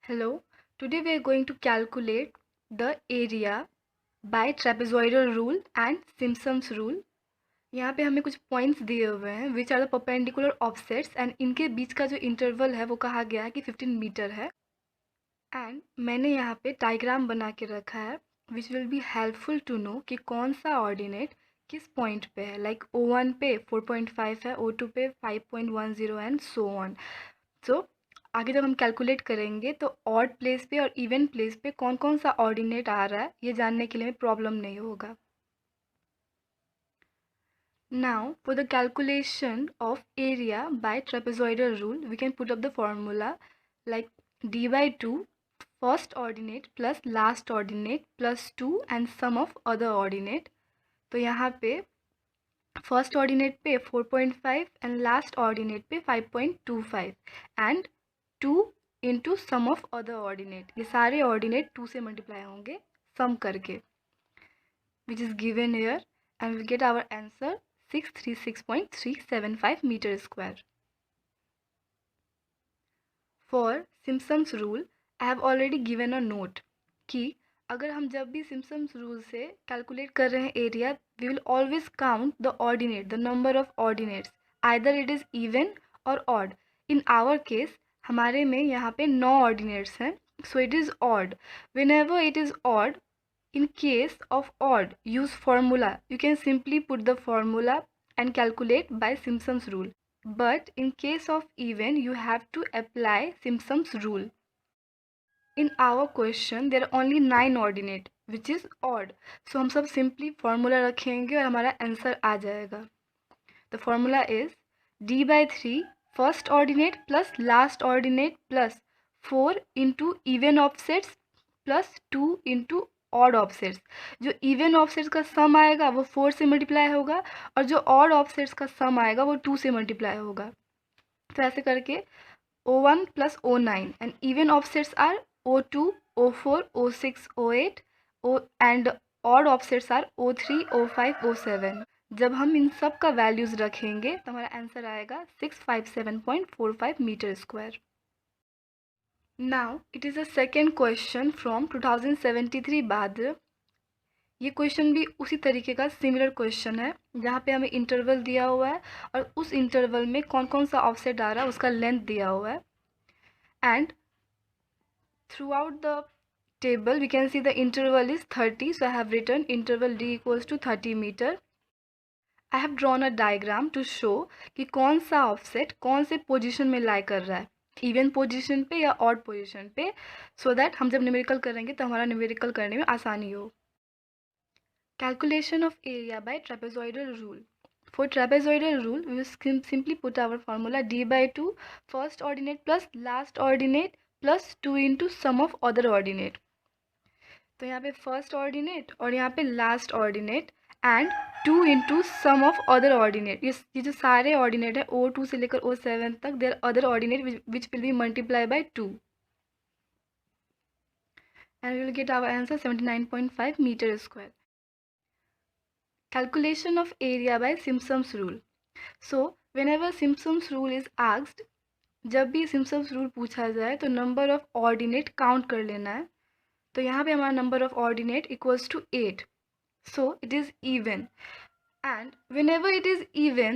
Hello, today we are going to calculate the area by trapezoidal rule and Simpson's rule. यहाँ पे हमें कुछ points दिए हुए हैं which are the perpendicular offsets and इनके बीच का जो इंटरवल है वो कहा गया है कि 15 मीटर है। एंड मैंने यहाँ पे डायग्राम बना के रखा है which will be helpful to know कि कौन सा ऑर्डिनेट किस पॉइंट पे है। लाइक O1 पे 4.5 है, O2 पे 5.10 एंड सो ऑन। सो आगे जब हम कैलकुलेट करेंगे तो ऑड प्लेस पे और इवन प्लेस पे कौन कौन सा ऑर्डिनेट आ रहा है ये जानने के लिए प्रॉब्लम नहीं होगा। Now for the calculation of area by trapezoidal rule we can put up the formula like d/2 first ordinate plus last ordinate plus 2 and sum of other ordinate. तो यहाँ पे फर्स्ट ऑर्डिनेट पे 4.5 and last ordinate पे 5.25 and 2 into sum of other ordinate. ये सारे ordinate 2 से multiply होंगे सम करके which is given here and will get our answer 636.375 metre square. For Simpson's rule I have already given a note कि अगर हम जब भी सिम्पसन्स रूल से कैलकुलेट कर रहे हैं area we will always count the ordinate, the number of ordinates, either it is even or odd. In our case हमारे में यहाँ पे 9 ऑर्डिनेट्स हैं, so it is odd. Whenever it is odd, in case of odd, use formula. You can simply put the formula and calculate by Simpson's rule. But in case of even, you have to apply Simpson's rule. In our question, there are only 9 ordinate, which is odd. So हम सब simply formula रखेंगे और हमारा answer आ जाएगा. The formula is d/3 first ordinate plus last ordinate plus 4 into even offsets plus 2 into odd offsets. जो even offsets का सम आएगा वो 4 से मल्टीप्लाई होगा और जो ऑड ऑफसेट्स का सम आएगा वो 2 से मल्टीप्लाई होगा। तो ऐसे करके O1 plus O9 and even offsets are O2, O4, O6, O8 and odd offsets are O3, O5, O7। जब हम इन सब का वैल्यूज़ रखेंगे तो हमारा आंसर आएगा 657.45 metre square. Now it is a second question from 2073 Badr. ये क्वेश्चन भी उसी तरीके का सिमिलर क्वेश्चन है जहाँ पे हमें इंटरवल दिया हुआ है और उस इंटरवल में कौन कौन सा ऑफसेट आ रहा है उसका लेंथ दिया हुआ है। And through out the table we can see the interval is 30, so I have written interval d equals to 30 meter. I have drawn a diagram to show कि कौन सा ऑफसेट कौन से पोजीशन में लाई कर रहा है, इवन पोजीशन पे या ऑड पोजीशन पे, सो दैट हम जब न्यूमेरिकल करेंगे तो हमारा न्यूमेरिकल करने में आसानी हो। Calculation of area by trapezoidal rule. For trapezoidal rule we will simply put our formula d/2 first ordinate plus last ordinate plus 2 into sum of other ordinate. तो यहाँ पे फर्स्ट ऑर्डिनेट और यहाँ पे last ordinate and 2 into sum of other ordinate. ये जो सारे ordinate है O2 से लेकर O7 तक, there other ordinate which will be multiply by 2 and we will get our answer 79.5 metre square. Calculation of area by Simpson's rule. So whenever Simpson's rule is asked, जब भी Simpson's rule पूछा जाए तो number of ordinate count कर लेना है। तो यहाँ पे हमारा number of ordinate equals to 8, so it is even, and whenever it is even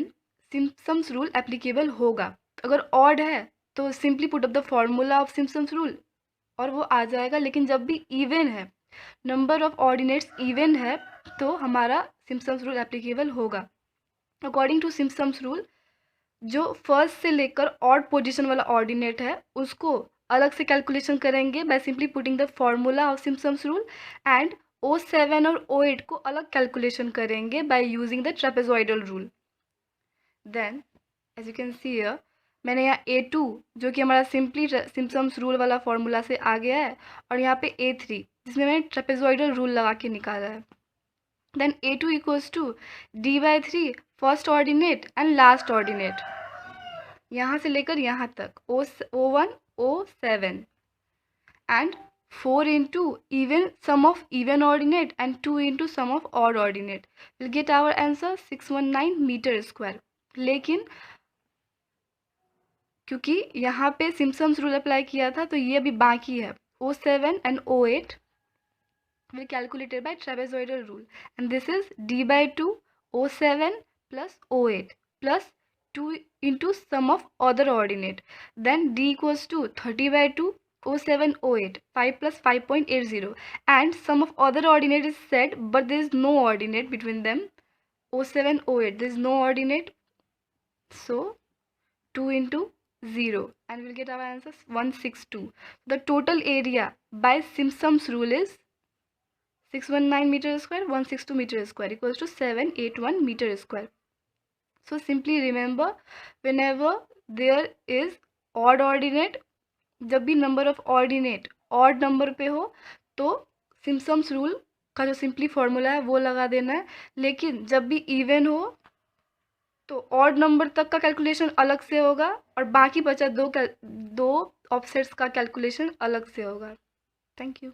Simpson's rule applicable होगा। अगर odd है तो simply put up the formula of Simpson's rule और वो आ जाएगा, लेकिन जब भी even है, number of ordinates even है, तो हमारा Simpson's rule applicable होगा। According to Simpson's rule, जो फर्स्ट से लेकर ऑड पोजीशन वाला ऑर्डिनेट है उसको अलग से कैलकुलेशन करेंगे by simply putting the formula of Simpson's rule, and O7 और O8 को अलग कैलकुलेशन करेंगे by using the trapezoidal rule. Then as you can see here मैंने यहाँ A2 जो कि हमारा सिंपली सिम्पसन्स रूल वाला फॉर्मूला से आ गया है और यहाँ पे A3 जिसमें मैंने ट्रेपेजॉइडल रूल लगा के निकाला है। Then A2 equals to d/3 first ordinate and last ordinate, यहाँ से लेकर यहाँ तक O1 O7 and 4 into even sum of even ordinate and 2 into sum of odd ordinate will get our answer 619 metre square. लेकिन क्योंकि यहाँ पे Simpson's rule apply किया था तो ये अभी बाकी है. O7 and O8 will calculated by trapezoidal rule, and this is d by 2 O7 plus O8 plus 2 into sum of other ordinate. Then d equals to 30 by 2 O7 O8 5 plus 5.80, and sum of other ordinate is said but there is no ordinate between them. O7 O8 there is no ordinate, so 2 into 0, and we'll get our answers 162. The total area by Simpson's rule is 619 meter square, 162 meter square equals to 781 meter square. So simply remember, whenever there is odd ordinate, जब भी number of ordinate odd number पे हो तो Simpson's rule का जो simply formula है वो लगा देना है. लेकिन जब भी इवन हो तो ऑड नंबर तक का कैलकुलेशन अलग से होगा और बाकी बचा दो ऑफसेट्स का कैलकुलेशन अलग से होगा. Thank you.